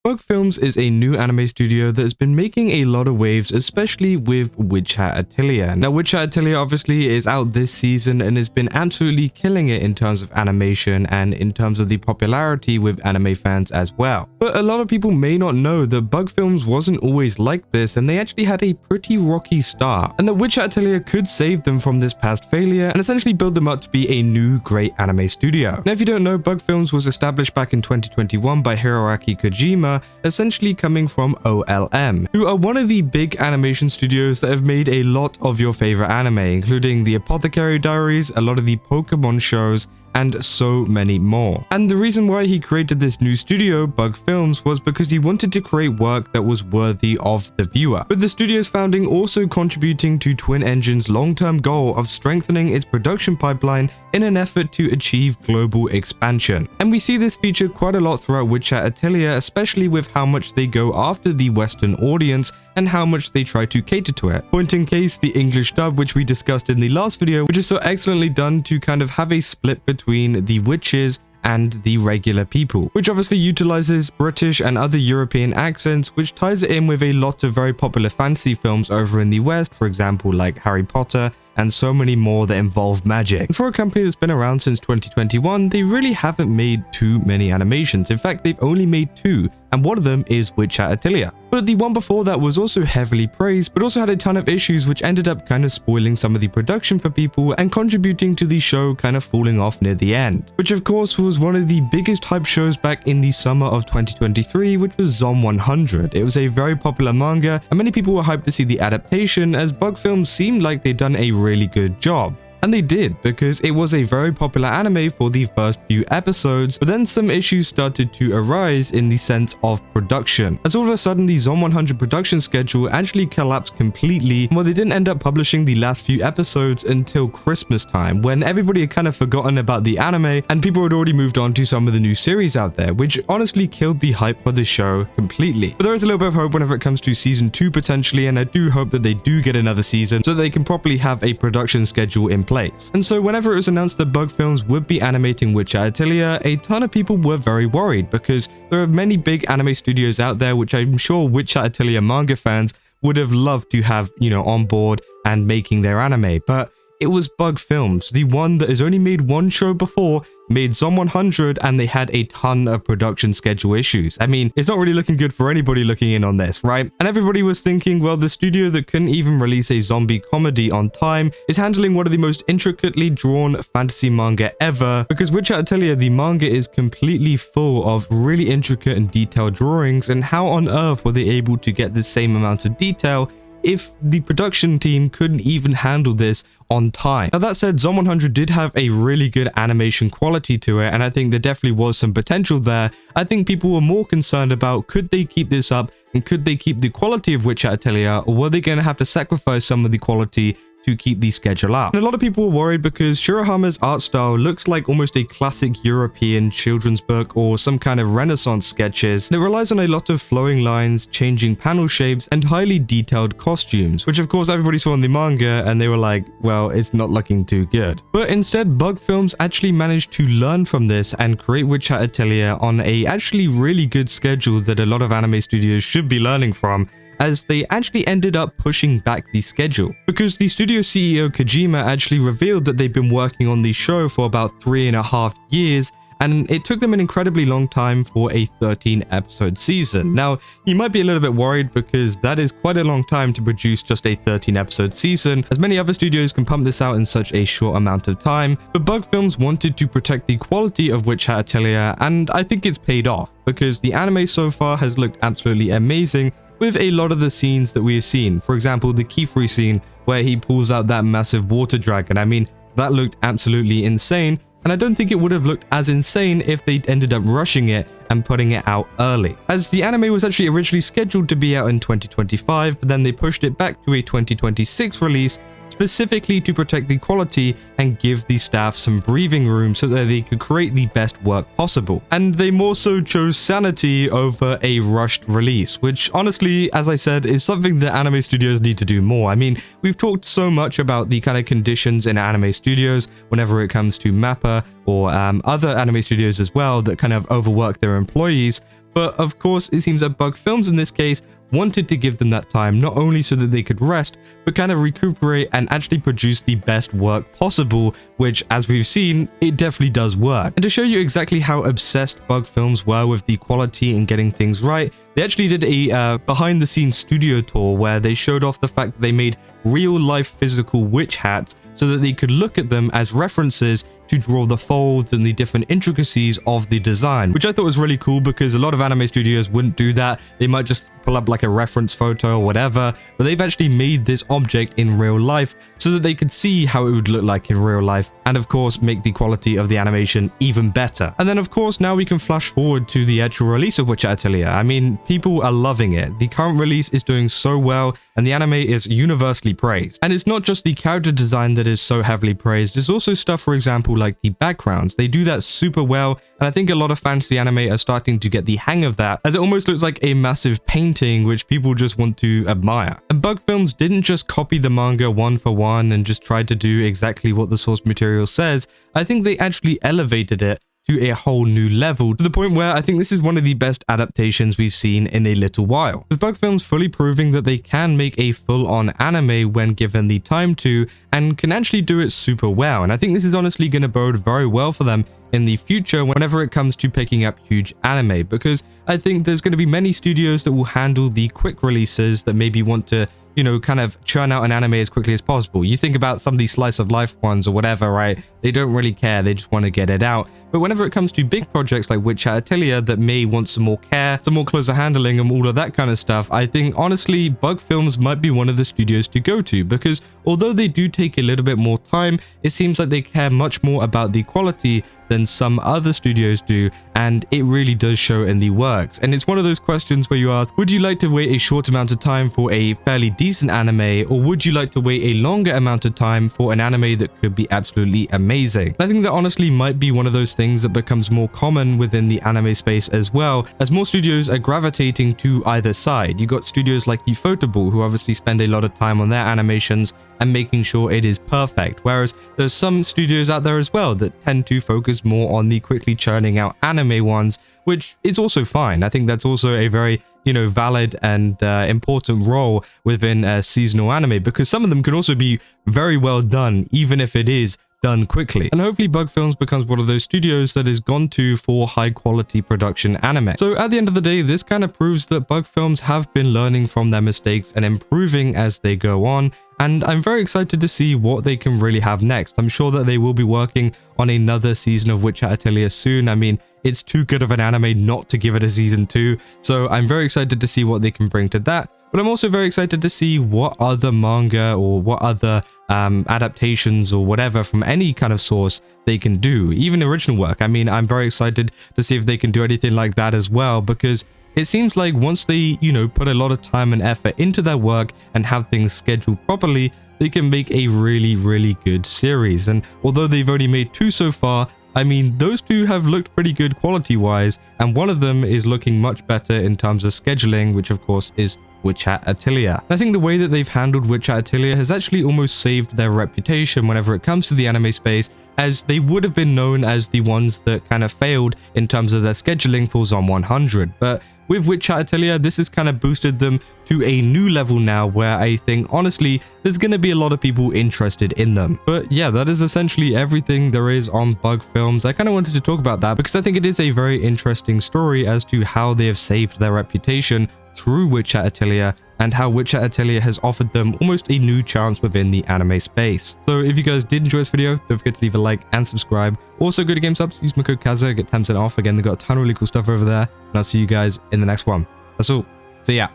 Bug Films is a new anime studio that has been making a lot of waves, especially with Witch Hat Atelier. Now, Witch Hat Atelier obviously is out this season and has been absolutely killing it in terms of animation and in terms of the popularity with anime fans as well. But a lot of people may not know that Bug Films wasn't always like this, and they actually had a pretty rocky start, and that Witch Hat Atelier could save them from this past failure and essentially build them up to be a new great anime studio. Now, if you don't know, Bug Films was established back in 2021 by Hiroaki Kojima, essentially coming from OLM, who are one of the big animation studios that have made a lot of your favorite anime, including the Apothecary Diaries, a lot of the Pokemon shows, and so many more. And the reason why he created this new studio, Bug Films, was because he wanted to create work that was worthy of the viewer, with the studio's founding also contributing to Twin Engine's long-term goal of strengthening its production pipeline in an effort to achieve global expansion. And we see this featured quite a lot throughout Witch Hat Atelier, especially with how much they go after the Western audience and how much they try to cater to it. Point in case, the English dub, which we discussed in the last video, which is so excellently done to kind of have a split between the witches and the regular people, which obviously utilizes British and other European accents, which ties it in with a lot of very popular fantasy films over in the West, for example, like Harry Potter, and so many more that involve magic. And for a company that's been around since 2021, they really haven't made too many animations. In fact, they've only made 2, and one of them is Witch Hat Atelier. But the one before that was also heavily praised, but also had a ton of issues, which ended up kind of spoiling some of the production for people and contributing to the show kind of falling off near the end. Which of course was one of the biggest hype shows back in the summer of 2023, which was Zom 100. It was a very popular manga, and many people were hyped to see the adaptation, as Bug Films seemed like they'd done a really good job. And they did, because it was a very popular anime for the first few episodes, but then some issues started to arise in the sense of production, as all of a sudden the Zom 100 production schedule actually collapsed completely, while they didn't end up publishing the last few episodes until Christmas time, when everybody had kind of forgotten about the anime and people had already moved on to some of the new series out there, which honestly killed the hype for the show completely. But there is a little bit of hope whenever it comes to season 2 potentially, and I do hope that they do get another season so that they can properly have a production schedule in place. And so whenever it was announced that Bug Films would be animating Witch Hat Atelier, a ton of people were very worried, because there are many big anime studios out there which I'm sure Witch Hat Atelier manga fans would have loved to have, on board and making their anime. But it was Bug Films, the one that has only made one show before, made Zom 100, and they had a ton of production schedule issues. I mean, it's not really looking good for anybody looking in on this, right? And everybody was thinking, well, the studio that couldn't even release a zombie comedy on time is handling one of the most intricately drawn fantasy manga ever, because Witch Hat Atelier, the manga, is completely full of really intricate and detailed drawings, and how on earth were they able to get the same amount of detail if the production team couldn't even handle this on time? Now, that said, Zom 100 did have a really good animation quality to it, and I think there definitely was some potential there. I think people were more concerned about, could they keep this up, and could they keep the quality of Witch Hat Atelier, or were they going to have to sacrifice some of the quality to keep the schedule up? And a lot of people were worried because Shirahama's art style looks like almost a classic European children's book or some kind of Renaissance sketches, and it relies on a lot of flowing lines, changing panel shapes, and highly detailed costumes, which of course everybody saw in the manga and they were like, well, it's not looking too good. But instead, Bug Films actually managed to learn from this and create Witch Hat Atelier on a actually really good schedule that a lot of anime studios should be learning from, as they actually ended up pushing back the schedule. Because the studio CEO Kojima actually revealed that they've been working on the show for about 3.5 years, and it took them an incredibly long time for a 13-episode season. Now, you might be a little bit worried because that is quite a long time to produce just a 13-episode season, as many other studios can pump this out in such a short amount of time, but Bug Films wanted to protect the quality of Witch Hat Atelier, and I think it's paid off, because the anime so far has looked absolutely amazing, with a lot of the scenes that we have seen. For example, the Keyfree scene where he pulls out that massive water dragon. I mean, that looked absolutely insane, and I don't think it would have looked as insane if they ended up rushing it and putting it out early, as the anime was actually originally scheduled to be out in 2025, but then they pushed it back to a 2026 release, specifically to protect the quality and give the staff some breathing room so that they could create the best work possible. And they more so chose sanity over a rushed release, which honestly, as I said, is something that anime studios need to do more. I mean, we've talked so much about the kind of conditions in anime studios whenever it comes to MAPPA or other anime studios as well that kind of overwork their employees, But of course, it seems that Bug Films in this case wanted to give them that time, not only so that they could rest, but kind of recuperate and actually produce the best work possible, which, as we've seen, it definitely does work. And to show you exactly how obsessed Bug Films were with the quality and getting things right, they actually did a behind-the-scenes studio tour where they showed off the fact that they made real-life physical witch hats so that they could look at them as references to draw the folds and the different intricacies of the design, which I thought was really cool because a lot of anime studios wouldn't do that. They might just pull up like a reference photo or whatever, but they've actually made this object in real life so that they could see how it would look like in real life, and of course make the quality of the animation even better. And then of course now we can flash forward to the actual release of Witch Hat Atelier. I mean, people are loving it. The current release is doing so well and the anime is universally praised. And it's not just the character design that is so heavily praised, there's also stuff, for example, like the backgrounds. They do that super well, and I think a lot of fantasy anime are starting to get the hang of that, as it almost looks like a massive painting which people just want to admire. And Bug Films didn't just copy the manga one for one and just try to do exactly what the source material says. I think they actually elevated it to a whole new level, to the point where I think this is one of the best adaptations we've seen in a little while, with Bug Films fully proving that they can make a full-on anime when given the time to, and can actually do it super well. And I think this is honestly going to bode very well for them in the future whenever it comes to picking up huge anime, because I think there's going to be many studios that will handle the quick releases that maybe want to, you know, kind of churn out an anime as quickly as possible. You think about some of these slice of life ones or whatever, right? They don't really care, they just want to get it out. But whenever it comes to big projects like Witch Hat Atelier that may want some more care, some more closer handling and all of that kind of stuff, I think honestly Bug Films might be one of the studios to go to, because although they do take a little bit more time, it seems like they care much more about the quality than some other studios do, and it really does show in the works. And it's one of those questions where you ask, would you like to wait a short amount of time for a fairly decent anime, or would you like to wait a longer amount of time for an anime that could be absolutely amazing? And I think that honestly might be one of those things that becomes more common within the anime space as well, as more studios are gravitating to either side. You got studios like Ufotable, who obviously spend a lot of time on their animations and making sure it is perfect, whereas there's some studios out there as well that tend to focus more on the quickly churning out anime ones, which is also fine. I think that's also a very, you know, valid and important role within seasonal anime, because some of them can also be very well done, even if it is done quickly. And hopefully Bug Films becomes one of those studios that is gone to for high quality production anime. So at the end of the day, this kind of proves that Bug Films have been learning from their mistakes and improving as they go on. And I'm very excited to see what they can really have next. I'm sure that they will be working on another season of Witch Hat Atelier soon. I mean, it's too good of an anime not to give it a season 2. So I'm very excited to see what they can bring to that. But I'm also very excited to see what other manga or what other adaptations or whatever from any kind of source they can do, even original work. I mean, I'm very excited to see if they can do anything like that as well, because it seems like once they, you know, put a lot of time and effort into their work and have things scheduled properly, they can make a really, really good series. And although they've only made 2 so far, I mean, those 2 have looked pretty good quality-wise, and one of them is looking much better in terms of scheduling, which of course is Witch Hat Atelier. I think the way that they've handled Witch Hat Atelier has actually almost saved their reputation whenever it comes to the anime space, as they would have been known as the ones that kind of failed in terms of their scheduling for Zom 100. But with Witch Hat Atelier, this has kind of boosted them to a new level now, where I think honestly there's going to be a lot of people interested in them. But yeah, that is essentially everything there is on Bug Films. I kind of wanted to talk about that because I think it is a very interesting story as to how they have saved their reputation through Witch Hat Atelier, and how Witch Hat Atelier has offered them almost a new chance within the anime space. So if you guys did enjoy this video, don't forget to leave a like and subscribe. Also go to GameSubs, use my code Kaza, get 10% off. Again, they got a ton of really cool stuff over there, and I'll see you guys in the next one. That's all. See ya.